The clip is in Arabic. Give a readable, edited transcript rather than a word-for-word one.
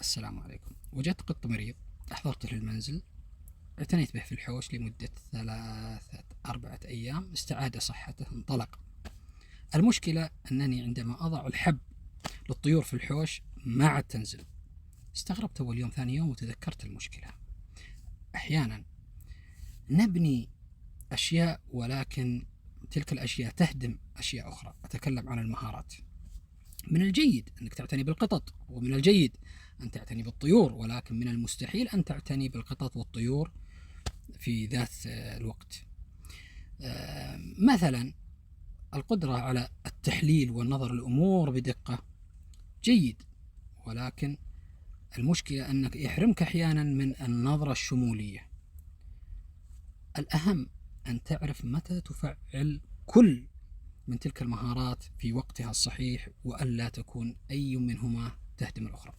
السلام عليكم. وجدت قط مريض، أحضرته للمنزل، اعتنيت به في الحوش لمدة 3-4 أيام، استعاد صحته، انطلق. المشكلة أنني عندما أضع الحب للطيور في الحوش ما عاد تنزل. استغربت أول يوم، ثاني يوم وتذكرت المشكلة. أحيانا نبني أشياء ولكن تلك الأشياء تهدم أشياء أخرى. أتكلم عن المهارات. من الجيد أنك تعتني بالقطط، ومن الجيد أن تعتني بالطيور، ولكن من المستحيل أن تعتني بالقطط والطيور في ذات الوقت. مثلا القدرة على التحليل والنظر الأمور بدقة جيد، ولكن المشكلة أنك يحرمك أحيانا من النظرة الشمولية. الأهم أن تعرف متى تفعل كل من تلك المهارات في وقتها الصحيح، وألا تكون أي منهما تهدم الأخرى.